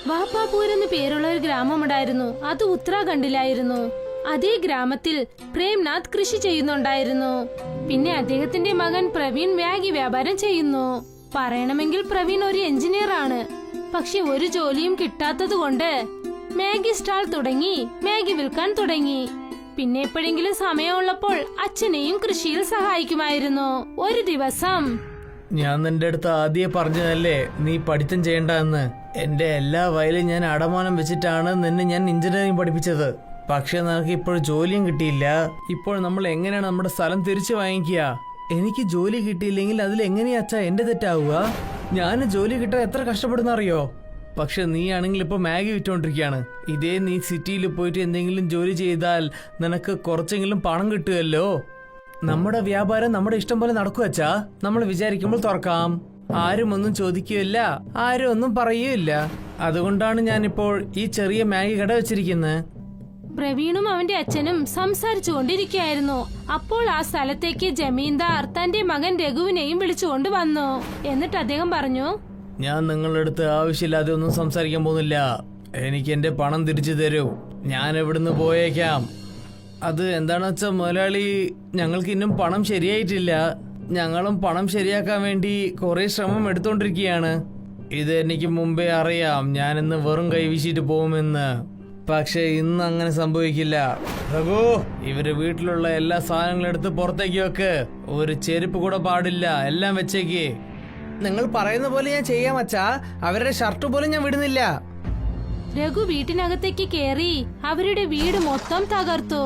വാപ്പാപൂർ എന്ന് പേരുള്ള ഒരു ഗ്രാമമുണ്ടായിരുന്നു. അത് ഉത്തരാഖണ്ഡിലായിരുന്നു. അതേ ഗ്രാമത്തിൽ പ്രേംനാഥ് കൃഷി ചെയ്യുന്നുണ്ടായിരുന്നു. പിന്നെ അദ്ദേഹത്തിന്റെ മകൻ പ്രവീൺ മാഗി വ്യാപാരം ചെയ്യുന്നു. പറയണമെങ്കിൽ പ്രവീൺ ഒരു എഞ്ചിനീയർ ആണ്. പക്ഷെ ഒരു ജോലിയും കിട്ടാത്തത് കൊണ്ട് മാഗി സ്റ്റാൾ തുടങ്ങി മാഗി വിൽക്കാൻ തുടങ്ങി. പിന്നെ എപ്പോഴെങ്കിലും സമയമുള്ളപ്പോൾ അച്ഛനെയും കൃഷിയിൽ സഹായിക്കുമായിരുന്നു. ഒരു ദിവസം, ഞാൻ നിന്റെ അടുത്ത് ആദ്യം പറഞ്ഞതല്ലേ നീ പഠിത്തം ചെയ്യണ്ടെന്ന്. എന്റെ എല്ലാ വയലും ഞാൻ അടമാനം വെച്ചിട്ടാണ് നിന്നെ ഞാൻ എഞ്ചിനീയറിംഗ് പഠിപ്പിച്ചത്. പക്ഷെ നിനക്ക് ഇപ്പോൾ ജോലിയും കിട്ടിയില്ല. ഇപ്പോൾ നമ്മൾ എങ്ങനെയാണ് നമ്മുടെ സ്ഥലം തിരിച്ചു വാങ്ങിക്കുക? എനിക്ക് ജോലി കിട്ടിയില്ലെങ്കിൽ അതിൽ എങ്ങനെയാ അച്ഛാ എന്റെ തെറ്റാവുക? ഞാൻ ജോലി കിട്ടാൻ എത്ര കഷ്ടപ്പെടുന്ന അറിയോ? പക്ഷെ നീ ആണെങ്കിൽ ഇപ്പൊ മാഗി വിറ്റോണ്ടിരിക്കുകയാണ്. ഇതേ നീ സിറ്റിയിൽ പോയിട്ട് എന്തെങ്കിലും ജോലി ചെയ്താൽ നിനക്ക് കുറച്ചെങ്കിലും പണം കിട്ടുമല്ലോ. നമ്മുടെ വ്യാപാരം നമ്മുടെ ഇഷ്ടം പോലെ നടക്കുവച്ചാ. നമ്മൾ വിചാരിക്കുമ്പോൾ തുറക്കാം. ആരും ഒന്നും ചോദിക്കുകയില്ല, ആരും ഒന്നും പറയുകയില്ല. അതുകൊണ്ടാണ് ഞാനിപ്പോൾ ഈ ചെറിയ മാഗി കട വെച്ചിരിക്കുന്നത്. പ്രവീണും അവന്റെ അച്ഛനും സംസാരിച്ചു കൊണ്ടിരിക്കുകയായിരുന്നു. അപ്പോൾ ആ സ്ഥലത്തേക്ക് ജമീന്ദാർ തന്റെ മകൻ രഘുവിനെയും വിളിച്ചുകൊണ്ട് വന്നു. എന്നിട്ട് അദ്ദേഹം പറഞ്ഞു, ഞാൻ നിങ്ങളുടെ അടുത്ത് ആവശ്യമില്ലാതെ ഒന്നും സംസാരിക്കാൻ പോകുന്നില്ല. എനിക്ക് എന്റെ പണം തിരിച്ചു തരൂ. ഞാൻ എവിടുന്ന് പോയേക്കാം. അത് എന്താണെന്ന് വെച്ചാൽ മുതലാളി, ഞങ്ങൾക്ക് ഇന്നും പണം ശരിയായിട്ടില്ല. ഞങ്ങളും പണം ശരിയാക്കാൻ വേണ്ടി കുറെ ശ്രമം എടുത്തോണ്ടിരിക്കുകയാണ്. ഇത് എനിക്ക് മുമ്പേ അറിയാം, ഞാൻ ഇന്ന് വെറും കൈവീശിട്ട് പോകുമെന്ന്. പക്ഷെ ഇന്ന് അങ്ങനെ സംഭവിക്കില്ല. രഘു, ഇവര് വീട്ടിലുള്ള എല്ലാ സാധനങ്ങളും എടുത്ത് പുറത്തേക്ക് വെക്ക്. ഒരു ചെരുപ്പ് കൂടെ പാടില്ല, എല്ലാം വെച്ചേക്ക്. നിങ്ങൾ പറയുന്ന പോലെ ഞാൻ ചെയ്യാം അച്ഛാ. അവരുടെ ഷർട്ട് പോലും ഞാൻ വിടുന്നില്ല. രഘു വീട്ടിനകത്തേക്ക് കേറി അവരുടെ വീട് മൊത്തം തകർത്തു.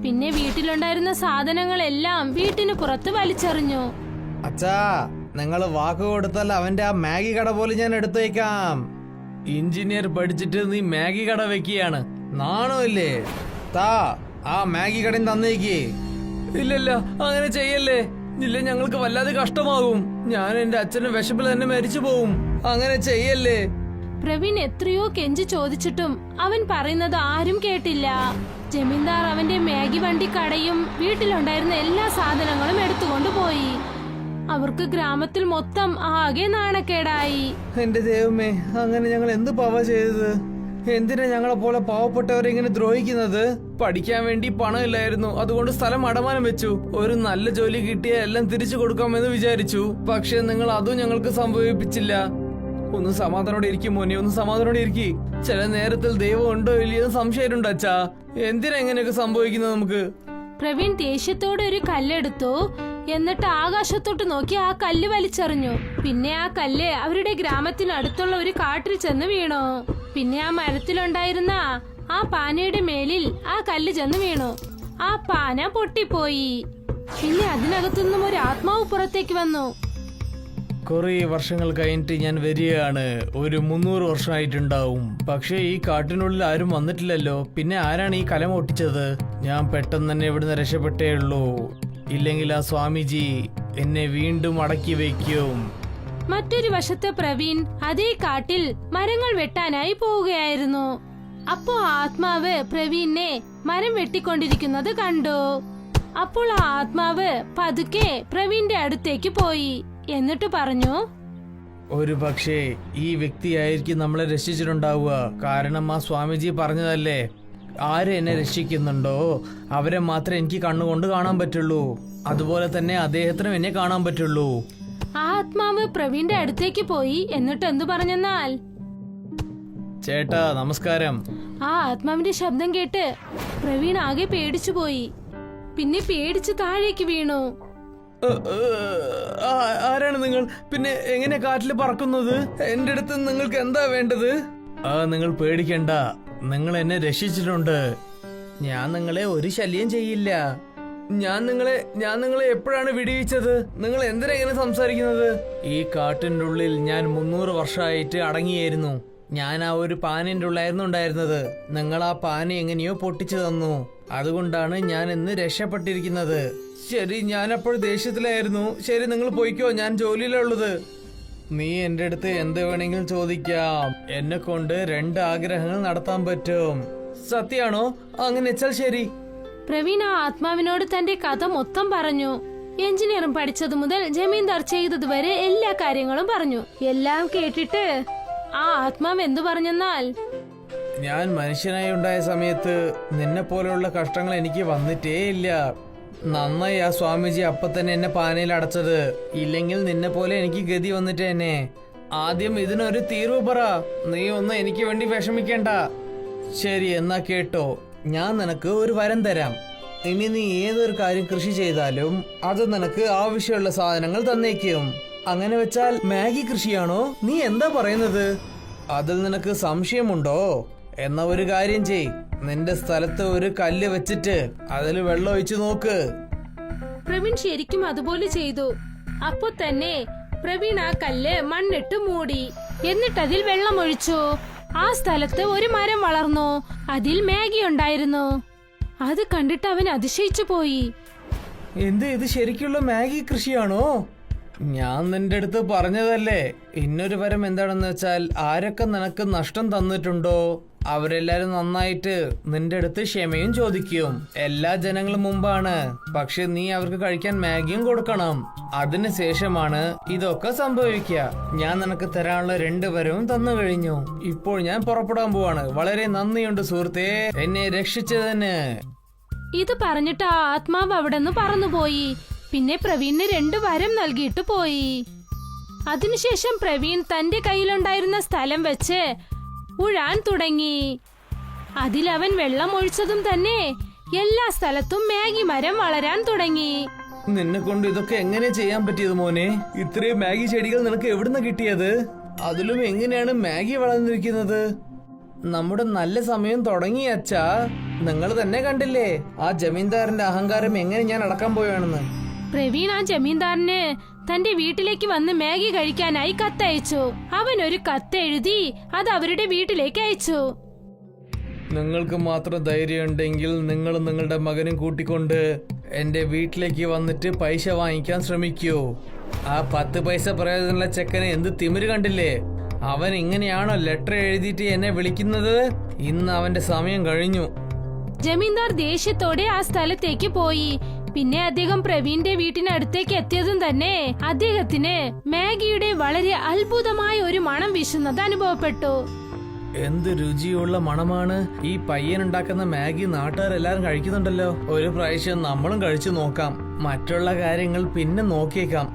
പിന്നെ വീട്ടിലുണ്ടായിരുന്ന സാധനങ്ങളെല്ലാം വീട്ടിന് പുറത്ത് വലിച്ചെറിഞ്ഞു. അച്ഛാ, നിങ്ങൾ വാക്ക് കൊടുത്താൽ അവന്റെ ആ മാഗി കട പോലും ഞാൻ എടുത്തു വയ്ക്കാം. എഞ്ചിനീയർ പഠിച്ചിട്ട് നീ മാഗി കട വെക്കുകയാണ്. നാണമില്ലേ? താ ആ മാഗി കടയും തന്നേക്ക്. ഇല്ലല്ല, അങ്ങനെ ചെയ്യല്ലേ. ഇല്ല, ഞങ്ങൾക്ക് വല്ലാതെ കഷ്ടമാകും. ഞാൻ എന്റെ അച്ഛനും വിശപ്പിൽ തന്നെ മരിച്ചു പോവും. അങ്ങനെ ചെയ്യല്ലേ. പ്രവീൺ എത്രയോ കെഞ്ചി ചോദിച്ചിട്ടും അവൻ പറയുന്നത് ആരും കേട്ടില്ല. ജമീന്ദാർ അവന്റെ മാഗി വണ്ടി കടയും വീട്ടിലുണ്ടായിരുന്ന എല്ലാ സാധനങ്ങളും എടുത്തുകൊണ്ട് പോയി. അവർക്ക് ഗ്രാമത്തിൽ മൊത്തം ആകെ നാണക്കേടായി. എന്റെ ദൈവമേ, അങ്ങനെ ഞങ്ങൾ എന്ത് പാവ ചെയ്തത്? എന്തിനാ ഞങ്ങളെ പോലെ പാവപ്പെട്ടവരെ ഇങ്ങനെ ദ്രോഹിക്കുന്നത്? പഠിക്കാൻ വേണ്ടി പണമില്ലായിരുന്നു, അതുകൊണ്ട് സ്ഥലം അടമാനം വെച്ചു. ഒരു നല്ല ജോലി കിട്ടിയ എല്ലാം തിരിച്ചു കൊടുക്കാമെന്ന് വിചാരിച്ചു. പക്ഷെ നിങ്ങൾ അതും ഞങ്ങൾക്ക് സംഭവിപ്പിച്ചില്ല. ഒന്ന് സമാധാനോടെ ഇരിക്കും മോനെ, ഒന്ന് സമാധാനോടെ ഇരിക്കി. ചില നേരത്തിൽ ദൈവം ഉണ്ടോ ഇല്ലയോ സംശയമുണ്ട് അച്ഛാ. എന്തിനാ ഇങ്ങനെയൊക്കെ സംഭവിക്കുന്നത് നമുക്ക്? പ്രവീൺ ദേഷ്യത്തോടെ ഒരു കല്ലെടുത്തു. എന്നിട്ട് ആകാശത്തോട്ട് നോക്കി ആ കല്ല് വലിച്ചെറിഞ്ഞു. പിന്നെ ആ കല്ല് അവരുടെ ഗ്രാമത്തിനടുത്തുള്ള ഒരു കാട്ടിൽ ചെന്ന് വീണു. പിന്നെ ആ മരത്തിലുണ്ടായിരുന്ന ആ പാനയുടെ മേലിൽ ആ കല്ല് ചെന്ന് വീണു. ആ പാന പൊട്ടിപ്പോയി. പിന്നെ അതിനകത്തുനിന്നും ഒരു ആത്മാവ് പുറത്തേക്ക് വന്നു. കുറെ വർഷങ്ങൾ കഴിഞ്ഞിട്ട് ഞാൻ വരികയാണ്. ഒരു 300 വർഷമായിട്ടുണ്ടാവും. പക്ഷെ ഈ കാട്ടിനുള്ളിൽ ആരും വന്നിട്ടില്ലല്ലോ. പിന്നെ ആരാണ് ഈ കലം ഒട്ടിച്ചത്? ഞാൻ പെട്ടെന്ന് തന്നെ ഇവിടുന്ന് രക്ഷപ്പെട്ടേ ഉള്ളൂ. ഇല്ലെങ്കിൽ ആ സ്വാമിജി എന്നെ വീണ്ടും അടക്കി വയ്ക്കും. മറ്റൊരു വശത്ത് പ്രവീൺ അതേ കാട്ടിൽ മരങ്ങൾ വെട്ടാനായി പോവുകയായിരുന്നു. അപ്പോ ആത്മാവ് പ്രവീണിനെ മരം വെട്ടിക്കൊണ്ടിരിക്കുന്നത് കണ്ടു. അപ്പോൾ ആ ആത്മാവ് പതുക്കെ പ്രവീണിന്റെ അടുത്തേക്ക് പോയി. എന്നിട്ട് പറഞ്ഞു, ഒരു പക്ഷേ ഈ വ്യക്തിയായിരിക്കും നമ്മളെ രക്ഷിച്ചിട്ടുണ്ടാവുക. കാരണം ആ സ്വാമിജി പറഞ്ഞതല്ലേ, ആര് എന്നെ രക്ഷിക്കുന്നുണ്ടോ അവരെ മാത്രമേ എനിക്ക് കണ്ണുകൊണ്ട് കാണാൻ പറ്റുള്ളൂ. അതുപോലെ തന്നെ അദ്ദേഹത്തിനും എന്നെ കാണാൻ പറ്റുള്ളൂ. ആത്മാവ് പ്രവീണിന്റെ അടുത്തേക്ക് പോയി. എന്നിട്ട് എന്തു പറഞ്ഞെന്നാൽ, ചേട്ടാ നമസ്കാരം. ആ ആത്മാവിന്റെ ശബ്ദം കേട്ട് പ്രവീൺ ആകെ പേടിച്ചു പോയി. പിന്നെ പേടിച്ച് താഴേക്ക് വീണു. ആരാണ് നിങ്ങൾ? പിന്നെ എങ്ങനെ കാറ്റിൽ പറക്കുന്നത്? എന്റെ അടുത്ത് നിങ്ങൾക്ക് എന്താ വേണ്ടത്? നിങ്ങൾ പേടിക്കണ്ട, നിങ്ങൾ എന്നെ രക്ഷിച്ചിട്ടുണ്ട്. ഞാൻ നിങ്ങളെ ഒരു ശല്യം ചെയ്യില്ല. ഞാൻ നിങ്ങളെ എപ്പോഴാണ് വിടുവിച്ചത്? നിങ്ങൾ എന്തിനാ ഇങ്ങനെ സംസാരിക്കുന്നത്? ഈ കാട്ടിന്റെ ഉള്ളിൽ ഞാൻ 300 വർഷമായിട്ട് അടങ്ങിയായിരുന്നു. ഞാൻ ആ ഒരു പാനിന്റെ ഉള്ളായിരുന്നു ഉണ്ടായിരുന്നത്. നിങ്ങൾ ആ പാന എങ്ങനെയോ പൊട്ടിച്ചു തന്നു. അതുകൊണ്ടാണ് ഞാൻ ഇന്ന് രക്ഷപ്പെട്ടിരിക്കുന്നത്. ശരി, ഞാനപ്പോൾ ദേഷ്യത്തിലായിരുന്നു. ശരി, നിങ്ങൾ പോയിക്കോ, ഞാൻ ജോലിയിലുള്ളത്. നീ എന്റെ അടുത്ത് എന്ത് വേണമെങ്കിലും ചോദിക്കാം. എന്നെ കൊണ്ട് 2 ആഗ്രഹങ്ങൾ നടത്താൻ പറ്റും. സത്യാണോ? അങ്ങനെ വെച്ചാൽ ശരി. പ്രവീൺ ആ ആത്മാവിനോട് തന്റെ കഥ മൊത്തം പറഞ്ഞു. എഞ്ചിനീയറിംഗ് പഠിച്ചതു മുതൽ ജമീന്ദാർ ചെയ്തതുവരെ എല്ലാ കാര്യങ്ങളും പറഞ്ഞു. എല്ലാം കേട്ടിട്ട് ആ ആത്മാവ് എന്തു പറഞ്ഞെന്നാൽ, ഞാൻ മനുഷ്യനായി ഉണ്ടായ സമയത്ത് നിന്നെ പോലെയുള്ള കഷ്ടങ്ങൾ എനിക്ക് വന്നിട്ടേ ഇല്ല. നന്നായി ആ സ്വാമിജി അപ്പൊ തന്നെ എന്നെ പാനയിൽ അടച്ചത്. ഇല്ലെങ്കിൽ നിന്നെ പോലെ എനിക്ക് ഗതി വന്നിട്ടേനെ. ആദ്യം ഇതിനൊരു തീർവ് പറ. നീ ഒന്നും എനിക്ക് വേണ്ടി വിഷമിക്കണ്ട. ശരി, എന്നാ കേട്ടോ, ഞാൻ നിനക്ക് ഒരു വരം തരാം. ഇനി നീ ഏതൊരു കാര്യം കൃഷി ചെയ്താലും അത് നിനക്ക് ആവശ്യമുള്ള സാധനങ്ങൾ തന്നേക്കും. അങ്ങനെ വെച്ചാൽ മാഗി കൃഷിയാണോ? നീ എന്താ പറയുന്നത്? അതിൽ നിനക്ക് സംശയമുണ്ടോ? എന്നാ ഒരു കാര്യം ചെയ്, നിന്റെ സ്ഥലത്ത് ഒരു കല്ല് വെച്ചിട്ട് അതിൽ വെള്ളം ഒഴിച്ചു നോക്ക്. പ്രവീൺ ശരിക്കും അതുപോലെ ചെയ്തു. അപ്പൊ തന്നെ പ്രവീൺ ആ കല്ല് മണ്ണിട്ട് മൂടി. എന്നിട്ട് അതിൽ വെള്ളമൊഴിച്ചു. ആ സ്ഥലത്ത് ഒരു മരം വളർന്നു. അതിൽ മാഗി ഉണ്ടായിരുന്നു. അത് കണ്ടിട്ട് അവൻ അതിശയിച്ചു പോയി. ഇത് ശരിക്കുള്ള മാഗി കൃഷിയാണോ? ഞാൻ നിന്റെ അടുത്ത് പറഞ്ഞതല്ലേ. ഇന്നൊരു വരം എന്താണെന്ന് വെച്ചാൽ, ആരൊക്കെ നിനക്ക് നഷ്ടം തന്നിട്ടുണ്ടോ അവരെല്ലാരും നന്നായിട്ട് നിന്റെ അടുത്ത് ക്ഷമയും ചോദിക്കും. എല്ലാ ജനങ്ങളും മുമ്പാണ്. പക്ഷെ നീ അവർക്ക് കഴിക്കാൻ മാഗിയും കൊടുക്കണം. അതിനുശേഷമാണ് ഇതൊക്കെ സംഭവിക്കുക. ഞാൻ നിനക്ക് തരാനുള്ള 2 വരവും തന്നു കഴിഞ്ഞു. ഇപ്പോൾ ഞാൻ പുറപ്പെടാൻ പോവാണ്. വളരെ നന്ദിയുണ്ട് സുഹൃത്തേ, എന്നെ രക്ഷിച്ചതിന്. ഇത് പറഞ്ഞിട്ട് ആ ആത്മാവ് അവിടെ നിന്ന് പറന്നുപോയി. പിന്നെ പ്രവീണിന് 2 വരം നൽകിയിട്ട് പോയി. അതിനുശേഷം പ്രവീൺ തന്റെ കയ്യിലുണ്ടായിരുന്ന സ്ഥലം വെച്ച് ഉഴാൻ തുടങ്ങി. അതിലവൻ വെള്ളം ഒഴിച്ചതും തന്നെ എല്ലാ സ്ഥലത്തും മാഗി മരം വളരാൻ തുടങ്ങി. നിന്നെ കൊണ്ട് ഇതൊക്കെ എങ്ങനെ ചെയ്യാൻ പറ്റിയത് മോനെ? ഇത്രയും മാഗി ചെടികൾ നിനക്ക് എവിടുന്ന് കിട്ടിയത്? അതിലും എങ്ങനെയാണ് മാഗി വളർന്നിരിക്കുന്നത്? നമ്മുടെ നല്ല സമയം തുടങ്ങി അച്ഛാ. നിങ്ങൾ തന്നെ കണ്ടില്ലേ ആ ജമീന്ദാറിന്റെ അഹങ്കാരം എങ്ങനെ ഞാൻ അടക്കാൻ പോയാണെന്ന്. പ്രവീൺ ആ ജമീന്ദാറിന് തന്റെ വീട്ടിലേക്ക് വന്ന് മാഗി കഴിക്കാനായി കത്തയച്ചു. അവൻ ഒരു കത്തെഴുതി അത് അവരുടെ വീട്ടിലേക്ക് അയച്ചു. നിങ്ങൾക്ക് മാത്രം ധൈര്യം ഉണ്ടെങ്കിൽ നിങ്ങളും നിങ്ങളുടെ മകനും കൂട്ടിക്കൊണ്ട് എന്റെ വീട്ടിലേക്ക് വന്നിട്ട് പൈസ വാങ്ങിക്കാൻ ശ്രമിക്കൂ. ആ 10 പൈസ പ്രയോജനമുള്ള ചെക്കനെ എന്ത് തിമിര് കണ്ടില്ലേ? അവൻ ഇങ്ങനെയാണോ ലെറ്റർ എഴുതിയിട്ട് എന്നെ വിളിക്കുന്നത്? ഇന്ന് അവന്റെ സമയം കഴിഞ്ഞു. ജമീന്ദാർ ദേഷ്യത്തോടെ ആ സ്ഥലത്തേക്ക് പോയി. പിന്നെ അദ്ദേഹം പ്രവീണിന്റെ വീട്ടിനടുത്തേക്ക് എത്തിയതും തന്നെ അദ്ദേഹത്തിന് മാഗിയുടെ വളരെ അത്ഭുതമായ ഒരു മണം വീശുന്നത് അനുഭവപ്പെട്ടു. എന്ത് രുചിയുള്ള മണമാണ്! ഈ പയ്യൻ ഉണ്ടാക്കുന്ന മാഗി നാട്ടുകാരെല്ലാരും കഴിക്കുന്നുണ്ടല്ലോ. ഒരു പ്രാവശ്യം നമ്മളും കഴിച്ചു നോക്കാം. മറ്റുള്ള കാര്യങ്ങൾ പിന്നെ നോക്കിയേക്കാം.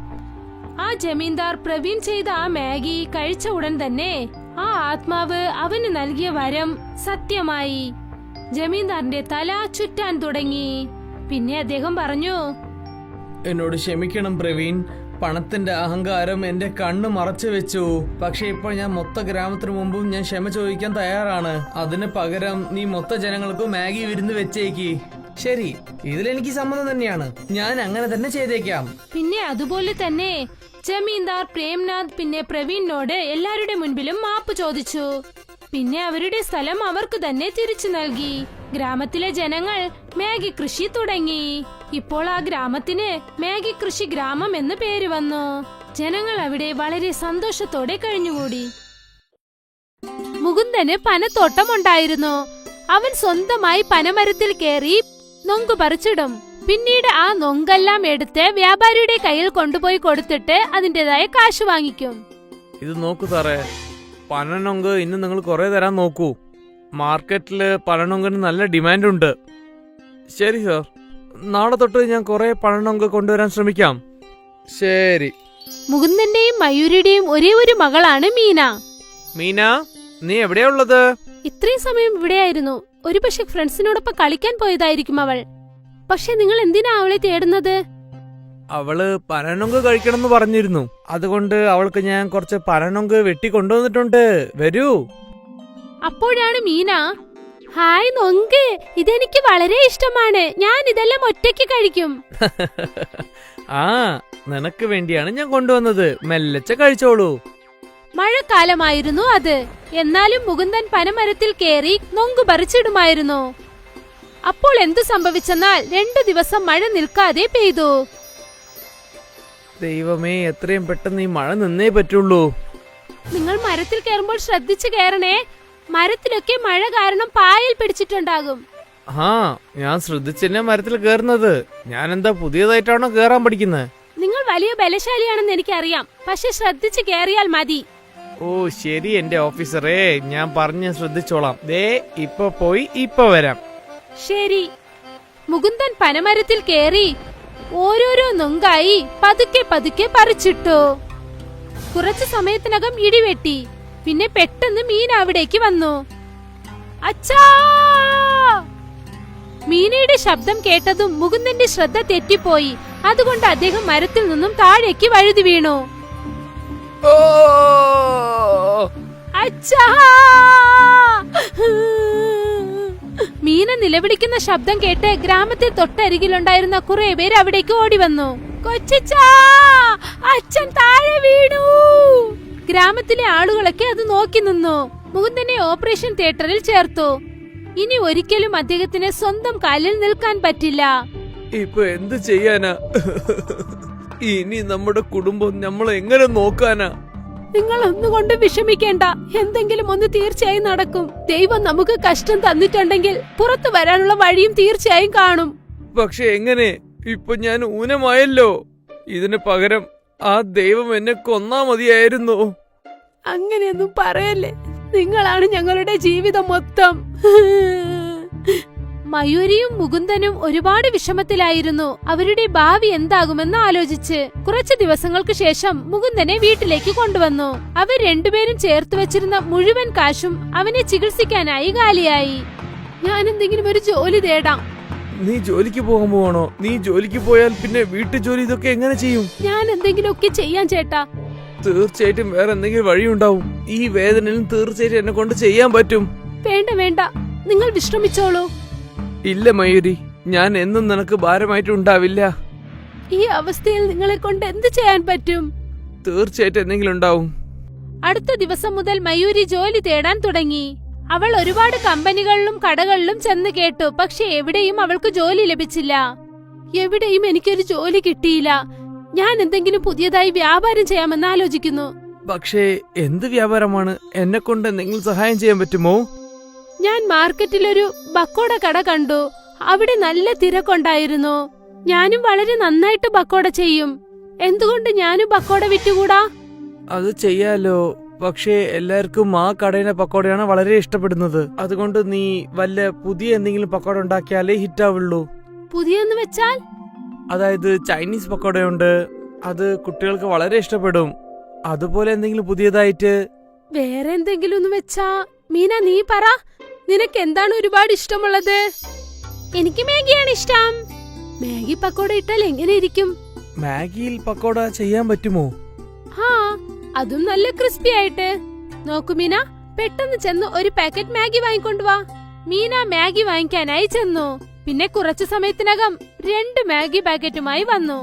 ആ ജമീന്ദാർ പ്രവീൺ ചെയ്ത ആ മാഗി കഴിച്ച ഉടൻ തന്നെ ആ ആത്മാവ് അവന് നൽകിയ വരം സത്യമായി. ജമീന്ദാറിന്റെ തല ചുറ്റാൻ തുടങ്ങി. പിന്നെ അദ്ദേഹം പറഞ്ഞു, എന്നോട് ക്ഷമിക്കണം പ്രവീൺ. പണത്തിന്റെ അഹങ്കാരം എന്റെ കണ്ണ് മറച്ചു വെച്ചു. പക്ഷെ ഇപ്പോൾ ഞാൻ മൊത്ത ഗ്രാമത്തിന് മുമ്പും ഞാൻ ക്ഷമ ചോദിക്കാൻ തയ്യാറാണ്. അതിന് പകരം നീ മൊത്ത ജനങ്ങൾക്ക് മാഗി വിരുന്ന് വെച്ചേക്ക്. ശരി, ഇതിലെനിക്ക് സമ്മതം തന്നെയാണ്. ഞാൻ അങ്ങനെ തന്നെ ചെയ്തേക്കാം. പിന്നെ അതുപോലെ തന്നെ ജമീന്ദാർ പ്രേംനാഥ് പിന്നെ പ്രവീണിനോട് എല്ലാവരുടെ മുൻപിലും മാപ്പ് ചോദിച്ചു. പിന്നെ അവരുടെ സ്ഥലം അവർക്ക് തന്നെ തിരിച്ചു നൽകി. ഗ്രാമത്തിലെ ജനങ്ങൾ മാഗി കൃഷി തുടങ്ങി. ഇപ്പോൾ ആ ഗ്രാമത്തിന് മാഗി കൃഷി ഗ്രാമം എന്ന് പേര് വന്നു. ജനങ്ങൾ അവിടെ വളരെ സന്തോഷത്തോടെ കഴിഞ്ഞുകൂടി. മുകുന്ദന് പനത്തോട്ടമുണ്ടായിരുന്നു. അവൻ സ്വന്തമായി പനമരത്തിൽ കയറി നൊങ്ക് പറിച്ചിടും. പിന്നീട് ആ നൊങ്കെല്ലാം എടുത്ത് വ്യാപാരിയുടെ കയ്യിൽ കൊണ്ടുപോയി കൊടുത്തിട്ട് അതിന്റേതായ കാശ് വാങ്ങിക്കും. ഇത് നോക്കൂ സാറേ, പനനൊങ്ക് ഇന്ന് നിങ്ങൾ കുറെ തരാൻ നോക്കൂ. മാർക്കറ്റില് പനനൊങ്കിന് നല്ല ഡിമാൻഡ് ഉണ്ട്. ശരി സാർ, നാളെ തൊട്ട് ഞാൻ കുറെ പനനൊങ്ക് കൊണ്ടുവരാൻ ശ്രമിക്കാം. ശരി. മുകുന്ദന്റെയും മയൂരിയുടെയും ഒരേ ഒരു മകളാണ് മീന. മീന, നീ എവിടെയാ ഉള്ളത്? ഇത്രയും സമയം ഇവിടെയായിരുന്നു. ഒരുപക്ഷെ ഫ്രണ്ട്സിനോടൊപ്പം കളിക്കാൻ പോയതായിരിക്കും അവൾ. പക്ഷെ നിങ്ങൾ എന്തിനാ അവളെ തേടുന്നത്? അവള് പനനൊങ്ക് കഴിക്കണമെന്ന് പറഞ്ഞിരുന്നു. അതുകൊണ്ട് അവൾക്ക് ഞാൻ കുറച്ച് പനനൊങ്ക് വെട്ടി കൊണ്ടുവന്നിട്ടുണ്ട്. വരൂ. അപ്പോഴാണ് മീന, ഹായ് നൊങ്ക്, ഇതെനിക്ക് വളരെ ഇഷ്ടമാണ്. ഞാൻ ഇതെല്ലാം ഒറ്റയ്ക്ക് കഴിക്കും. ആ, നിനക്ക് വേണ്ടിയാണ് ഞാൻ കൊണ്ടുവന്നത്. മെല്ലച്ച കഴിച്ചോളൂ. മഴക്കാലമായിരുന്നു അത്. എന്നാലും മുകുന്ദൻ പനമരത്തിൽ കയറി നൊങ്ക് പറിച്ചിടുമായിരുന്നു. അപ്പോൾ എന്തു സംഭവിച്ചെന്നാൽ 2 ദിവസം മഴ നിൽക്കാതെ പെയ്തു. ദൈവമേ, എത്രയും പെട്ടെന്ന് ഈ മഴ നിന്നേ പറ്റുള്ളൂ. നിങ്ങൾ മരത്തിൽ കയറുമ്പോൾ ശ്രദ്ധിച്ചു കയറണേ. മരത്തിലൊക്കെ മഴ കാരണം പായൽ പിടിച്ചിട്ടുണ്ടാകും. ആ, ഞാൻ ശ്രദ്ധിച്ചെന്നെ മരത്തിൽ കയറുന്നത്. ഞാൻ എന്താ പുതിയതായിട്ടാണോ കേറാൻ പഠിക്കുന്നത്? നിങ്ങൾ വലിയ ബലശാലിയാണെന്ന് എനിക്കറിയാം. പക്ഷെ ശ്രദ്ധിച്ചു കയറിയാൽ മതി. ഓ ശരി എന്റെ ഓഫീസറേ, ഞാൻ പറഞ്ഞ് ശ്രദ്ധിച്ചോളാം. ദേ ഇപ്പൊ പോയി ഇപ്പൊ വരാം. ശരി. മുകുന്ദൻ പനമരത്തിൽ കേറി ഓരോരോ നൊങ്കായി പതുക്കെ പതുക്കെ പറിച്ചിട്ടു. കുറച്ചു സമയത്തിനകം ഇടിവെട്ടി. പിന്നെ പെട്ടെന്ന് മീന അവിടേക്ക് വന്നു. അച്ഛാ! മീനയുടെ ശബ്ദം കേട്ടതും മുകുന്ദന്റെ ശ്രദ്ധ തെറ്റിപ്പോയി. അതുകൊണ്ട് അദ്ദേഹം മരത്തിൽ നിന്നും താഴേക്ക് വഴുതി വീണു. ഓ അച്ഛാ! മീന നിലവിളിക്കുന്ന ശബ്ദം കേട്ട് ഗ്രാമത്തിൽ തൊട്ടരികിലുണ്ടായിരുന്ന കുറെ പേര് അവിടേക്ക് ഓടി വന്നു. കൊച്ചിച്ചാ, അച്ഛൻ താഴെ വീണു. ഗ്രാമത്തിലെ ആളുകളൊക്കെ അത് നോക്കി നിന്നു. മുകുന്ദനെ ഓപ്പറേഷൻ തിയേറ്ററിൽ ചേർത്തു. ഇനി ഒരിക്കലും അദ്ദേഹത്തിന് സ്വന്തം കാലിൽ നിൽക്കാൻ പറ്റില്ല. ഇപ്പൊ എന്ത് ചെയ്യാനാ? ഇനി നമ്മുടെ കുടുംബം നമ്മളെ എങ്ങനെ നോക്കാനാ? നിങ്ങൾ ഒന്നുകൊണ്ട് വിഷമിക്കേണ്ട. എന്തെങ്കിലും ഒന്ന് തീർച്ചയായും നടക്കും. ദൈവം നമുക്ക് കഷ്ടം തന്നിട്ടുണ്ടെങ്കിൽ പുറത്തു വരാനുള്ള വഴിയും തീർച്ചയായും കാണും. പക്ഷെ എങ്ങനെ? ഇപ്പൊ ഞാൻ ഊനമായല്ലോ. ഇതിന് പകരം ആ ദൈവം എന്നെ കൊന്നാ മതിയായിരുന്നു. അങ്ങനെയൊന്നും പറയല്ലേ. നിങ്ങളാണ് ഞങ്ങളുടെ ജീവിതം മൊത്തം. മയൂരിയും മുകുന്ദനും ഒരുപാട് വിഷമത്തിലായിരുന്നു. അവരുടെ ഭാവി എന്താകുമെന്ന് ആലോചിച്ച്. കുറച്ചു ദിവസങ്ങൾക്ക് ശേഷം മുകുന്ദനെ വീട്ടിലേക്ക് കൊണ്ടുവന്നു. അവർ രണ്ടുപേരും ചേർത്ത് വെച്ചിരുന്ന മുഴുവൻ കാശും അവനെ ചികിത്സിക്കാനായി കാലിയായി. ഞാൻ എന്തെങ്കിലും ഒരു ജോലി തേടാം. നീ ജോലിക്ക് പോകാൻ പോവാണോ? നീ ജോലിക്ക് പോയാൽ പിന്നെ വീട്ടു ജോലി ഇതൊക്കെ എങ്ങനെ ചെയ്യും? ഞാൻ എന്തെങ്കിലുമൊക്കെ ചെയ്യാൻ ചേട്ടാ. തീർച്ചയായിട്ടും വേറെ എന്തെങ്കിലും വഴിയുണ്ടാവും. ഈ വേദനയിലും തീർച്ചയായിട്ടും എന്നെ കൊണ്ട് ചെയ്യാൻ പറ്റും. വേണ്ട വേണ്ട, നിങ്ങൾ വിശ്രമിച്ചോളൂ. ഇല്ല മയൂരി, ഞാൻ എന്നും നിനക്ക് ഭാരമായിട്ടുണ്ടാവില്ല. ഈ അവസ്ഥയിൽ നിങ്ങളെ കൊണ്ട് എന്ത് ചെയ്യാൻ പറ്റും? തീർച്ചയായിട്ടും എന്തെങ്കിലും ഉണ്ടാവും. അടുത്ത ദിവസം മുതൽ മയൂരി ജോലി തേടാൻ തുടങ്ങി. അവൾ ഒരുപാട് കമ്പനികളിലും കടകളിലും ചെന്ന് കേട്ടു. പക്ഷെ എവിടെയും അവൾക്ക് ജോലി ലഭിച്ചില്ല. എവിടെയും എനിക്കൊരു ജോലി കിട്ടിയില്ല. ഞാൻ എന്തെങ്കിലും പുതിയതായി വ്യാപാരം ചെയ്യാമെന്ന് ആലോചിക്കുന്നു. പക്ഷേ എന്ത് വ്യാപാരമാണ്? എന്നെ കൊണ്ട് എന്തെങ്കിലും സഹായം ചെയ്യാൻ പറ്റുമോ? ഞാൻ മാർക്കറ്റിലൊരു ബക്കോട കട കണ്ടു. അവിടെ നല്ല തിരക്കുണ്ടായിരുന്നു. ഞാനും വളരെ നന്നായിട്ട് ബക്കോട ചെയ്യും. എന്തുകൊണ്ട് ഞാനും ബക്കോട വിറ്റുകൂടാ? അത് ചെയ്യാലോ. പക്ഷേ എല്ലാവർക്കും ആ കടയിലെ പക്കോടയാണ് വളരെ ഇഷ്ടപ്പെടുന്നത്. അതുകൊണ്ട് നീ വല്ല പുതിയ എന്തെങ്കിലും പക്കോട ഉണ്ടാക്കിയാലേ ഹിറ്റാവുള്ളൂ. പുതിയെന്ന് വെച്ചാൽ? അതായത് ചൈനീസ് പക്കോടയുണ്ട്, അത് കുട്ടികൾക്ക് വളരെ ഇഷ്ടപ്പെടും. അതുപോലെ എന്തെങ്കിലും പുതിയതായിട്ട്. വേറെ എന്തെങ്കിലും ഒന്ന് വെച്ചാ? മീന, നീ പറ, നിനക്ക് എന്താണ് ഒരുപാട് ഇഷ്ടമുള്ളത്? എനിക്ക് മാഗിയാണ് ഇഷ്ടം. മാഗി പക്കോട ഇട്ടാൽ എങ്ങനെ ഇരിക്കും? മാഗിയിൽ പക്കോട ചെയ്യാൻ പറ്റുമോ? ഹാ, അതും നല്ല ക്രിസ്പി ആയിട്ട്. നോക്കൂ മീന, പെട്ടെന്ന് ചെന്ന് ഒരു പാക്കറ്റ് മാഗി വാങ്ങിക്കൊണ്ടുവാ. മീന മാഗി വാങ്ങിക്കാനായി ചെന്നു. പിന്നെ കുറച്ചു സമയത്തിനകം 2 മാഗി പാക്കറ്റുമായി വന്നു.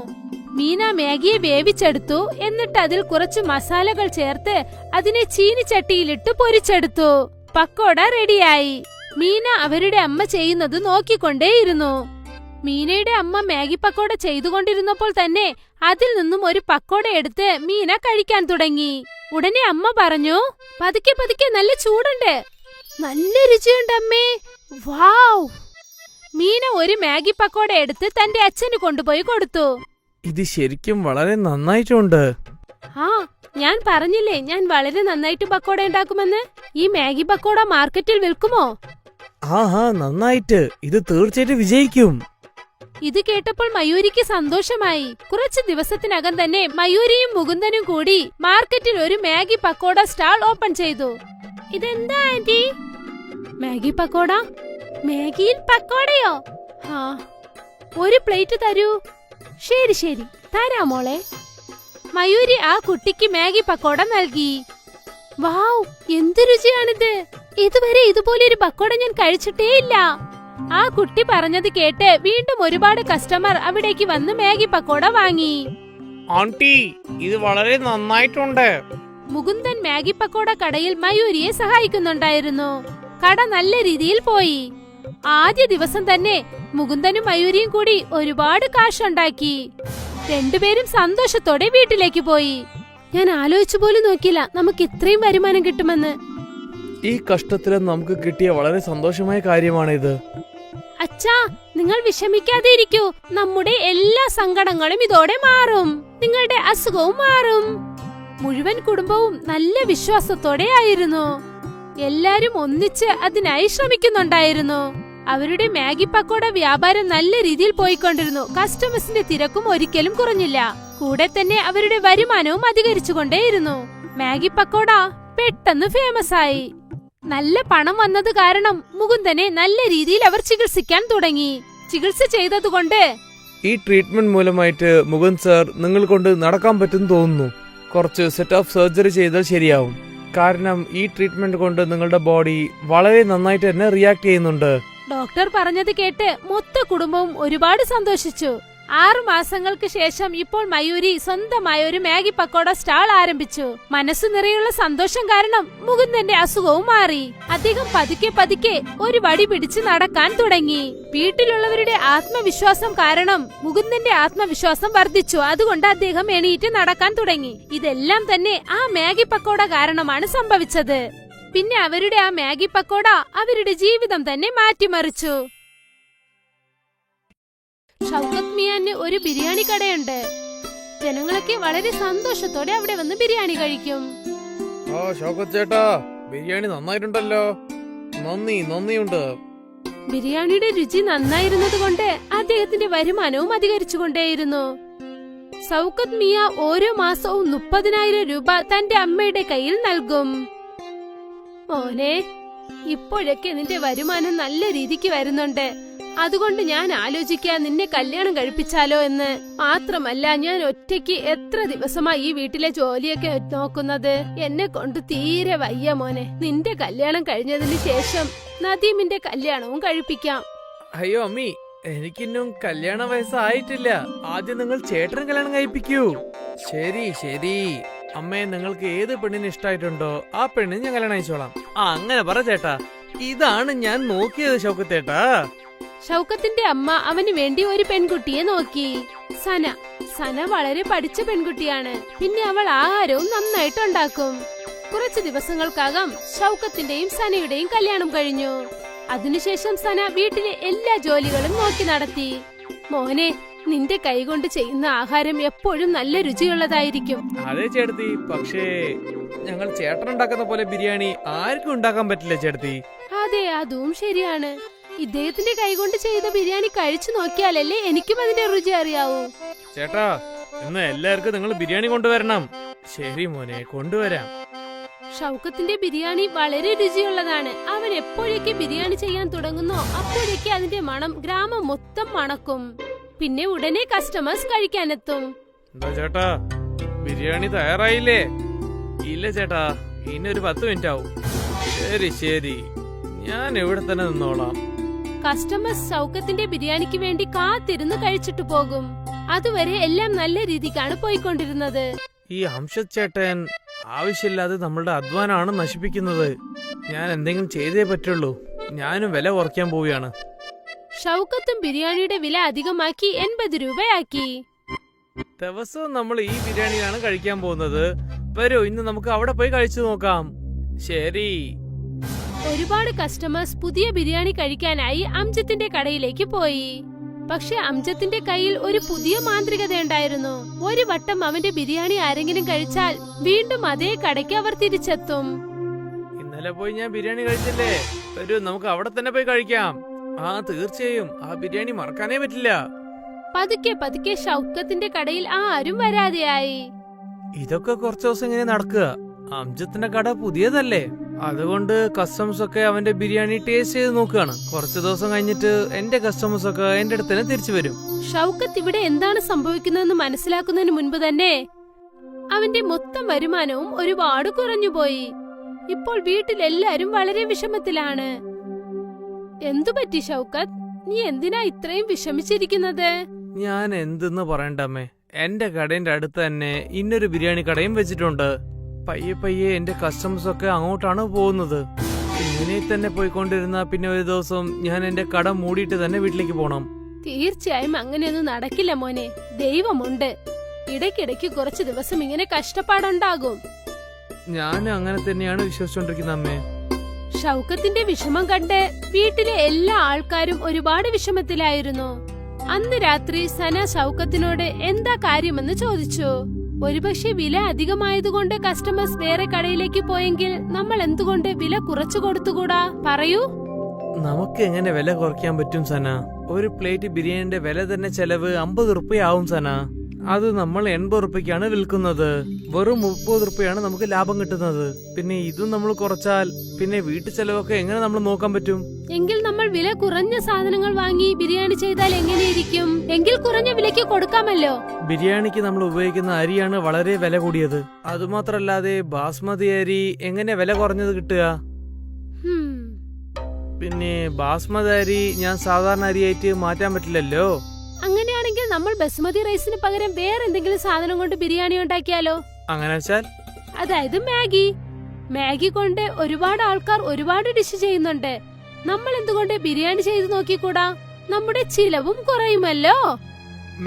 മീന മാഗിയെ വേവിച്ചെടുത്തു. എന്നിട്ട് അതിൽ കുറച്ച് മസാലകൾ ചേർത്ത് അതിനെ ചീനിച്ചട്ടിയിലിട്ട് പൊരിച്ചെടുത്തു. പക്കോട റെഡിയായി. മീന അവരുടെ അമ്മ ചെയ്യുന്നത് നോക്കിക്കൊണ്ടേയിരുന്നു. മീനയുടെ അമ്മ മാഗി പക്കോട ചെയ്തുകൊണ്ടിരുന്നപ്പോൾ തന്നെ അതിൽ നിന്നും ഒരു പക്കോട എടുത്ത് മീന കഴിക്കാൻ തുടങ്ങി. ഉടനെ അമ്മ പറഞ്ഞു, പതുക്കെ പതുക്കെ, നല്ല ചൂടുണ്ട്, നല്ല രുചിയുണ്ട് അമ്മേ, വാവ്. മീന ഒരു മാഗി പക്കോട എടുത്ത് തന്റെ അച്ഛന് കൊണ്ടുപോയി കൊടുത്തു. ഇത് ശരിക്കും വളരെ നന്നായിട്ടുണ്ട്. ആ, ഞാൻ പറഞ്ഞില്ലേ ഞാൻ വളരെ നന്നായിട്ട് പക്കോട ഉണ്ടാക്കുമെന്ന്. ഈ മാഗി പക്കോട മാർക്കറ്റിൽ വിൽക്കുമോ? ആഹാ, നന്നായിട്ട്. ഇത് തീർച്ചയായിട്ടും വിജയിക്കും. ഇത് കേട്ടപ്പോൾ മയൂരിക്ക് സന്തോഷമായി. കുറച്ചു ദിവസത്തിനകം തന്നെ മയൂരിയും മുകുന്ദനും കൂടി മാർക്കറ്റിൽ ഒരു മാഗി പക്കോട സ്റ്റാൾ ഓപ്പൺ ചെയ്തു. ഇതെന്താ ആന്റി? മാഗി പക്കോട? മാഗിയിൽ പക്കോടയോ? ആ, ഒരു പ്ലേറ്റ് തരൂ. ശരി ശരി, തരാമോളെ. മയൂരി ആ കുട്ടിക്ക് മാഗി പക്കോട നൽകി. വാവ്, എന്ത് രുചിയാണിത്! ഇതുവരെ ഇതുപോലെ ഒരു പക്കോട ഞാൻ കഴിച്ചിട്ടേ ഇല്ല. ആ കുട്ടി പറഞ്ഞത് കേട്ട് വീണ്ടും ഒരുപാട് കസ്റ്റമർ അവിടേക്ക് വന്ന് മാഗി പക്കോട വാങ്ങി. ആന്റി, ഇത് വളരെ നന്നായിട്ടുണ്ട്. മുകുന്ദൻ മാഗി പക്കോട കടയിൽ മയൂരിയെ സഹായിക്കുന്നുണ്ടായിരുന്നു. കട നല്ല രീതിയിൽ പോയി. ആദ്യ ദിവസം തന്നെ മുകുന്ദനും മയൂരിയും കൂടി ഒരുപാട് കാശുണ്ടാക്കി. രണ്ടുപേരും സന്തോഷത്തോടെ വീട്ടിലേക്ക് പോയി. ഞാൻ ആലോചിച്ചു പോലും നോക്കില്ല നമുക്ക് ഇത്രയും വരുമാനം കിട്ടുമെന്ന്. ഈ കഷ്ടത്തിലും നമുക്ക് കിട്ടിയ വളരെ സന്തോഷമായ കാര്യമാണിത്. അച്ഛാ, നിങ്ങൾ വിഷമിക്കാതെ ഇരിക്കൂ. നമ്മുടെ എല്ലാ സങ്കടങ്ങളും ഇതോടെ മാറും. നിങ്ങളുടെ അസുഖവും മാറും. മുഴുവൻ കുടുംബവും നല്ല വിശ്വാസത്തോടെ ആയിരുന്നു. എല്ലാരും ഒന്നിച്ച് അതിനായി ശ്രമിക്കുന്നുണ്ടായിരുന്നു. അവരുടെ മാഗി പക്കോട വ്യാപാരം നല്ല രീതിയിൽ പോയിക്കൊണ്ടിരുന്നു. കസ്റ്റമേഴ്സിന്റെ തിരക്കും ഒരിക്കലും കുറഞ്ഞില്ല. കൂടെ തന്നെ അവരുടെ വരുമാനവും അധികരിച്ചുകൊണ്ടേയിരുന്നു. മാഗി പക്കോട പെട്ടെന്ന് ഫേമസ് ആയി. നല്ല പണം വന്നത് കാരണം മുകുന്ദനെ നല്ല രീതിയിൽ അവർ ചികിത്സിക്കാൻ തുടങ്ങി. ചികിത്സ ചെയ്തതുകൊണ്ട് ഈ ട്രീറ്റ്മെന്റ് മൂലമായിട്ട് മുകുന്ദ് സർ നിങ്ങൾ കൊണ്ട് നടക്കാൻ പറ്റുമെന്ന് തോന്നുന്നു. കുറച്ച് സെറ്റ് ഓഫ് സർജറി ചെയ്താൽ ശരിയാവും. കാരണം ഈ ട്രീറ്റ്മെന്റ് കൊണ്ട് നിങ്ങളുടെ ബോഡി വളരെ നന്നായിട്ട് തന്നെ റിയാക്ട് ചെയ്യുന്നുണ്ട്. ഡോക്ടർ പറഞ്ഞത് കേട്ട് മൊത്ത കുടുംബവും ഒരുപാട് സന്തോഷിച്ചു. 6 മാസങ്ങൾക്ക് ശേഷം ഇപ്പോൾ മയൂരി സ്വന്തമായ ഒരു മാഗി പക്കോട സ്റ്റാൾ ആരംഭിച്ചു. മനസ്സു നിറയുള്ള സന്തോഷം കാരണം മുകുന്ദന്റെ അസുഖവും മാറി. അദ്ദേഹം പതുക്കെ പതുക്കെ ഒരു വടി പിടിച്ച് നടക്കാൻ തുടങ്ങി. വീട്ടിലുള്ളവരുടെ ആത്മവിശ്വാസം കാരണം മുകുന്ദന്റെ ആത്മവിശ്വാസം വർദ്ധിച്ചു. അതുകൊണ്ട് അദ്ദേഹം എണീറ്റ് നടക്കാൻ തുടങ്ങി. ഇതെല്ലാം തന്നെ ആ മാഗി പക്കോട കാരണമാണ് സംഭവിച്ചത്. പിന്നെ അവരുടെ ആ മാഗി പക്കോട അവരുടെ ജീവിതം തന്നെ മാറ്റിമറിച്ചു. ഷൗക്കത്ത് മിയാന് ഒരു ബിരിയാണി കടയുണ്ട്. ജനങ്ങളൊക്കെ വളരെ സന്തോഷത്തോടെ അവിടെ വന്ന് ബിരിയാണി കഴിക്കും. ആ ഷൗക്കത്ത് ചേട്ടാ, ബിരിയാണി നന്നായിട്ടുണ്ടല്ലോ. നന്ദിയുണ്ട്. ബിരിയാണിയുടെ രുചി നന്നായിരുന്നത് കൊണ്ട് അദ്ദേഹത്തിന്റെ വരുമാനവും അധികരിച്ചുകൊണ്ടേയിരുന്നു. ഷൗക്കത്ത് മിയ ഓരോ മാസവും 30,000 രൂപ തന്റെ അമ്മയുടെ കയ്യിൽ നൽകും. മോനെ, ഇപ്പോഴൊക്കെ നിന്റെ വരുമാനം നല്ല രീതിക്ക് വരുന്നുണ്ട്. അതുകൊണ്ട് ഞാൻ ആലോചിക്കാൻ നിന്നെ കല്യാണം കഴിപ്പിച്ചാലോ എന്ന്. മാത്രമല്ല, ഞാൻ ഒറ്റയ്ക്ക് എത്ര ദിവസമായി ഈ വീട്ടിലെ ജോലിയൊക്കെ നോക്കുന്നത്. എന്നെ കൊണ്ട് തീരെ വയ്യ മോനെ. നിന്റെ കല്യാണം കഴിഞ്ഞതിന് ശേഷം നദീമിന്റെ കല്യാണവും കഴിപ്പിക്കാം. അയ്യോ അമ്മി, എനിക്കിന്നും കല്യാണ വയസ്സായിട്ടില്ല. ആദ്യം നിങ്ങൾ ചേട്ടന് കല്യാണം കഴിപ്പിക്കൂ. ശരി അമ്മേ, നിങ്ങൾക്ക് ഏത് പെണ്ണിന് ഇഷ്ടായിട്ടുണ്ടോ ആ പെണ്ണിന് ഞാൻ കല്യാണം അയച്ചോളാം. അങ്ങനെ പറ ചേട്ടാ. ഇതാണ് ഞാൻ നോക്കിയത് ഷൗക്കത്തേട്ടാ. ഷൗക്കത്തിന്റെ അമ്മ അവന് വേണ്ടി ഒരു പെൺകുട്ടിയെ നോക്കി. സന വളരെ പഠിച്ച പെൺകുട്ടിയാണ്. പിന്നെ അവൾ ആഹാരവും നന്നായിട്ട് ഉണ്ടാക്കും. കുറച്ചു ദിവസങ്ങൾക്കകം ഷൗക്കത്തിന്റെയും സനയുടെയും കല്യാണം കഴിഞ്ഞു. അതിനുശേഷം സന വീട്ടിലെ എല്ലാ ജോലികളും നോക്കി നടത്തി. മോനെ, നിന്റെ കൈകൊണ്ട് ചെയ്യുന്ന ആഹാരം എപ്പോഴും നല്ല രുചിയുള്ളതായിരിക്കും. അതെ ചേട്ടത്തി, പക്ഷേ ഞങ്ങൾ ചേട്ടൻ ഉണ്ടാക്കുന്ന പോലെ ബിരിയാണി ആർക്കും ഉണ്ടാക്കാൻ പറ്റില്ല ചേട്ടത്തി. അതെ, അതും ശരിയാണ്. ഇദ്ദേഹത്തിന്റെ കൈകൊണ്ട് ചെയ്ത ബിരിയാണി കഴിച്ചു നോക്കിയാലല്ലേ എനിക്കും അതിന്റെ രുചി അറിയാവൂ. ചേട്ടാ, ഇന്ന് എല്ലാവർക്കും നിങ്ങൾ ബിരിയാണി കൊണ്ടുവരണം. ശരി മോനെ, കൊണ്ടുവരാം. ഷൗക്കത്തിന്റെ ബിരിയാണി വളരെ രുചിയുള്ളതാണ്. അവൻ എപ്പോഴൊക്കെ ബിരിയാണി ചെയ്യാൻ തുടങ്ങുന്നോ അപ്പോഴൊക്കെ അതിന്റെ മണം ഗ്രാമം മൊത്തം മണക്കും. പിന്നെ ഉടനെ കസ്റ്റമേഴ്സ് കഴിക്കാനെത്തും. എന്താ ചേട്ടാ, ബിരിയാണി തയ്യാറായില്ലേ? ഇല്ല ചേട്ടാ, ഇനി ഒരു 10 മിനിറ്റ് ആവും. ശരി, ഞാൻ ഇവിടെ തന്നെ നിന്നോളാം. കസ്റ്റമേഴ്സ് ഷൗക്കത്തിന്റെ ബിരിയാണിക്ക് വേണ്ടി കാത്തിരുന്ന് കഴിച്ചിട്ട് പോകും. അതുവരെ എല്ലാം നല്ല രീതിക്കാണ് പോയിക്കൊണ്ടിരുന്നത്. ഈ അംഷദ് ചേട്ടൻ ആവശ്യമില്ലാതെ നമ്മളുടെ അധ്വാനമാണ് നശിപ്പിക്കുന്നത്. ഞാൻ എന്തെങ്കിലും ചെയ്തേ പറ്റുള്ളൂ. ഞാനും വില കുറയ്ക്കാൻ പോവുകയാണ്. ഷൗക്കത്തും ബിരിയാണിയുടെ വില അധികമാക്കി 80 രൂപയാക്കി. ദിവസവും നമ്മൾ ഈ ബിരിയാണിയാണ് കഴിക്കാൻ പോകുന്നത്. വരൂ, ഇന്ന് നമുക്ക് അവിടെ പോയി കഴിച്ചു നോക്കാം. ശരി. ഒരുപാട് കസ്റ്റമേഴ്സ് പുതിയ ബിരിയാണി കഴിക്കാനായി അംജത്തിന്റെ കടയിലേക്ക് പോയി. പക്ഷെ അംജത്തിന്റെ കയ്യിൽ ഒരു പുതിയ മാന്ത്രികത ഉണ്ടായിരുന്നു. ഒരു വട്ടം അവന്റെ ബിരിയാണി ആരെങ്കിലും കഴിച്ചാൽ വീണ്ടും അതേ കടയ്ക്ക് അവർ തിരിച്ചെത്തും. ഇന്നലെ പോയി ഞാൻ ബിരിയാണി കഴിച്ചില്ലേ? വരൂ, നമുക്ക് അവിടെ തന്നെ പോയി കഴിക്കാം. തീർച്ചയായും ആ ബിരിയാണി മറക്കാനേ പറ്റില്ല. പതുക്കെ ഷൗക്കത്തിന്റെ കടയിൽ ആരും വരാതെയായി. ഇതൊക്കെ കുറച്ചു ദിവസം ഇങ്ങനെ നടക്കുക. അംജത്തിന്റെ കട പുതിയതല്ലേ, അതുകൊണ്ട് കസ്റ്റമേഴ്സ് ഒക്കെ അവന്റെ ബിരിയാണി ടേസ്റ്റ് ചെയ്ത് നോക്കുകയാണ്. കുറച്ചു ദിവസം കഴിഞ്ഞിട്ട് എന്റെ കസ്റ്റമേഴ്സ് ഒക്കെ എന്റെ അടുത്ത് തന്നെ തിരിച്ചു വരും. ഷൗക്കത്ത് ഇവിടെ എന്താണ് സംഭവിക്കുന്നതെന്ന് മനസ്സിലാക്കുന്നതിന് മുൻപ് തന്നെ അവന്റെ മൊത്തം വരുമാനവും ഒരുപാട് കുറഞ്ഞുപോയി. ഇപ്പോൾ വീട്ടിലെല്ലാരും വളരെ വിഷമത്തിലാണ്. എന്തുപറ്റി ഷൗക്കത്ത്? നീ എന്തിനാ ഇത്രയും വിഷമിച്ചിരിക്കുന്നത്? ഞാൻ എന്തെന്ന് പറയണ്ടമ്മേ, എന്റെ കടയുടെ അടുത്ത് തന്നെ ഇന്നൊരു ബിരിയാണി കടയും വെച്ചിട്ടുണ്ട്. പയ്യെ എന്റെ കസ്റ്റമേഴ്സ് ഒക്കെ അങ്ങോട്ടാണ് പോകുന്നത്. ഇങ്ങനെ തന്നെ പോയിക്കൊണ്ടിരുന്ന പിന്നെ ഒരു ദിവസം ഞാൻ എന്റെ കട മൂടിയിട്ട് തന്നെ വീട്ടിലേക്ക് പോണം. തീർച്ചയായും അങ്ങനെയൊന്നും നടക്കില്ല മോനെ. ദൈവമുണ്ട്. ഇടയ്ക്കിടയ്ക്ക് കുറച്ചു ദിവസം ഇങ്ങനെ കഷ്ടപ്പാടുണ്ടാകും. ഞാൻ അങ്ങനെ തന്നെയാണ് വിശ്വസിച്ചോണ്ടിരിക്കുന്ന അമ്മേ. ഷൗക്കത്തിന്റെ വിഷമം കണ്ട് വീട്ടിലെ എല്ലാ ആൾക്കാരും ഒരുപാട് വിഷമത്തിലായിരുന്നു. അന്ന് രാത്രി സന ഷൗക്കത്തിനോട് എന്താ കാര്യമെന്ന് ചോദിച്ചു. ഒരുപക്ഷെ വില അധികമായതുകൊണ്ട് കസ്റ്റമേഴ്സ് വേറെ കടയിലേക്ക് പോയെങ്കിൽ നമ്മൾ എന്തുകൊണ്ട് വില കുറച്ചു കൊടുത്തുകൂടാ? പറയൂ. നമുക്ക് എങ്ങനെ വില കുറയ്ക്കാൻ പറ്റും സന? ഒരു പ്ലേറ്റ് ബിരിയാണിന്റെ വില തന്നെ ചെലവ് 50 റുപ്യാവും സന. അത് നമ്മൾ 80 റുപ്യക്കാണ് വിൽക്കുന്നത്. വെറും 30 റുപ്യാണ് നമുക്ക് ലാഭം കിട്ടുന്നത്. പിന്നെ ഇതും നമ്മൾ കുറച്ചാൽ പിന്നെ വീട്ടു ചെലവൊക്കെ എങ്ങനെ നമ്മൾ നോക്കാൻ പറ്റും? എങ്കിൽ നമ്മൾ വില കുറഞ്ഞ സാധനങ്ങൾ വാങ്ങി ബിരിയാണി ചെയ്താൽ എങ്ങനെയിരിക്കും? എങ്കിൽ കുറഞ്ഞ വിലയ്ക്ക് കൊടുക്കാമല്ലോ. ബിരിയാണിക്ക് നമ്മൾ ഉപയോഗിക്കുന്ന അരിയാണ് വളരെ വില കൂടിയത്. അതുമാത്രല്ലാതെ ബാസ്മതി അരി എങ്ങനെ വില കുറഞ്ഞത് കിട്ടുക? പിന്നെ ബാസ്മതി അരി ഞാൻ സാധാരണ അരിയായിട്ട് മാറ്റാൻ പറ്റില്ലല്ലോ. അങ്ങനെയാണെങ്കിൽ നമ്മൾ ബസുമതി റൈസിന് പകരം വേറെ എന്തെങ്കിലും സാധനം കൊണ്ട് ബിരിയാണി ഉണ്ടാക്കിയാലോ? അങ്ങനെ വെച്ചാൽ? അതായത് മാഗി കൊണ്ട് ഒരുപാട് ആൾക്കാർ ഒരുപാട് ഡിഷ് ചെയ്യുന്നുണ്ട്. നമ്മൾ എന്തുകൊണ്ട് ബിരിയാണി ചെയ്ത് നോക്കിക്കൂടാ? നമ്മുടെ ചിലവും കുറയുമല്ലോ.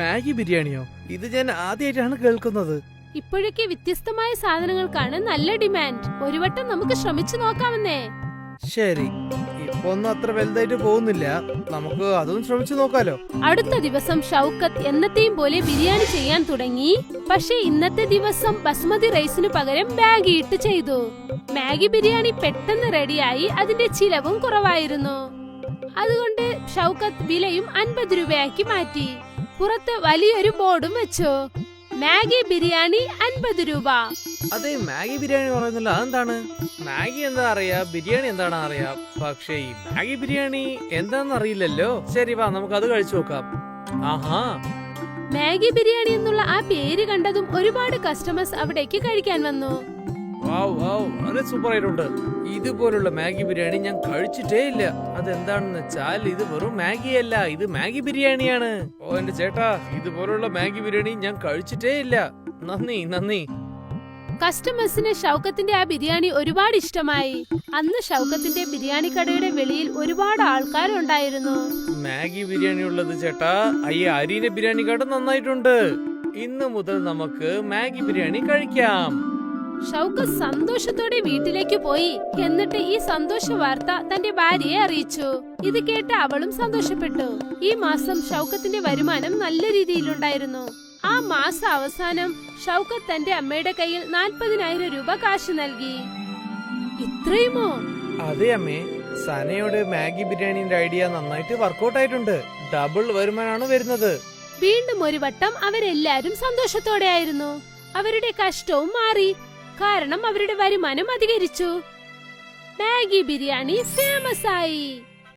മാഗി ബിരിയാണിയോ? ഇത് ഞാൻ ആദ്യമായിട്ടാണ് കേൾക്കുന്നത്. ഇപ്പോഴൊക്കെ വ്യത്യസ്തമായ സാധനങ്ങൾക്കാണ് നല്ല ഡിമാൻഡ്. ഒരു വട്ടം നമുക്ക് ശ്രമിച്ചു നോക്കാമെന്നേ. ശരി, ഇപ്പൊ ഒന്നും അത്ര വലുതായിട്ട് പോകുന്നില്ല. നമുക്ക് അതും ശ്രമിച്ചു നോക്കാലോ. അടുത്ത ദിവസം ഷൗക്കത്ത് എന്നത്തെയും പോലെ ബിരിയാണി ചെയ്യാൻ തുടങ്ങി. പക്ഷെ ഇന്നത്തെ ദിവസം ബസ്മതി റൈസിന് പകരം മാഗി ഇട്ട് ചെയ്തു. മാഗി ബിരിയാണി പെട്ടെന്ന് റെഡിയായി. അതിന്റെ ചിലവും കുറവായിരുന്നു. അതുകൊണ്ട് ഷൗക്കത്ത് വിലയും 50 രൂപയാക്കി മാറ്റി. പുറത്ത് വലിയൊരു ബോർഡും വെച്ചു. മാഗി ബിരിയാണി 50 രൂപ. അതെ, മാഗി ബിരിയാണി പറയുന്നില്ല. അതെന്താണ്? മാഗി എന്താ അറിയാ, ബിരിയാണി എന്താണ് അറിയാം. പക്ഷേ ഈ മാഗി ബിരിയാണി എന്താണെന്ന് അറിയില്ലല്ലോ. ശരി, വാ നമുക്ക് അത് കഴിച്ചു നോക്കാം. ആഹാ, മാഗി ബിരിയാണി എന്നുള്ള ആ പേര് കണ്ടതും ഒരുപാട് കസ്റ്റമേഴ്സ് അവിടേക്ക് കഴിക്കാൻ വന്നു. വാവ് വാവ്, വളരെ സൂപ്പർ ആയിട്ടുണ്ട്. ഇതുപോലുള്ള മാഗി ബിരിയാണി ഞാൻ കഴിച്ചിട്ടേ ഇല്ല. അതെന്താണെന്ന് വെച്ചാൽ ഇത് വെറും മാഗി അല്ല, ഇത് മാഗി ബിരിയാണിയാണ്. ഓ എന്റെ ചേട്ടാ, ഇതുപോലുള്ള മാഗി ബിരിയാണി ഞാൻ കഴിച്ചിട്ടേ ഇല്ല. നന്ദി. കസ്റ്റമേഴ്സിന് ഷൗക്കത്തിന്റെ ആ ബിരിയാണി ഒരുപാട് ഇഷ്ടമായി. അന്ന് ഷൗക്കത്തിന്റെ ബിരിയാണി കടയുടെ വെളിയിൽ ഒരുപാട് ആൾക്കാരുണ്ടായിരുന്നു. മാഗി ബിരിയാണി ഉള്ളത് ചേട്ടാ, അരിയുടെ ബിരിയാണി കട നന്നായിട്ടുണ്ട്. ഇന്ന് മുതൽ നമുക്ക് മാഗി ബിരിയാണി കഴിക്കാം. ഷൗക്കത്ത് സന്തോഷത്തോടെ വീട്ടിലേക്ക് പോയി. എന്നിട്ട് ഈ സന്തോഷ വാർത്ത തന്റെ ഭാര്യയെ അറിയിച്ചു. ഇത് കേട്ട് അവളും സന്തോഷപ്പെട്ടു. ഈ മാസം ഷൗക്കത്തിന്റെ വരുമാനം നല്ല രീതിയിലുണ്ടായിരുന്നു. ആ മാസ അവസാനം ഷൗക്കത്ത് തന്റെ അമ്മയുടെ കയ്യിൽ 40,000 രൂപ കാശ് നൽകി. ഇത്രയുമോ? അതെ അമ്മേ, സനയുടെ മാഗി ബിരിയാണിന്റെ ഐഡിയ നന്നായിട്ട് വർക്കൗട്ട് ആയിട്ടുണ്ട്. ഡബിൾ വരുമാനമാണ് വരുന്നത്. വീണ്ടും ഒരു വട്ടം അവരെല്ലാരും സന്തോഷത്തോടെ ആയിരുന്നു. അവരുടെ കഷ്ടവും മാറി. കാരണം അവരുടെ വരുമാനം അധികരിച്ചു. മാഗി ബിരിയാണി ഫേമസ് ആയി.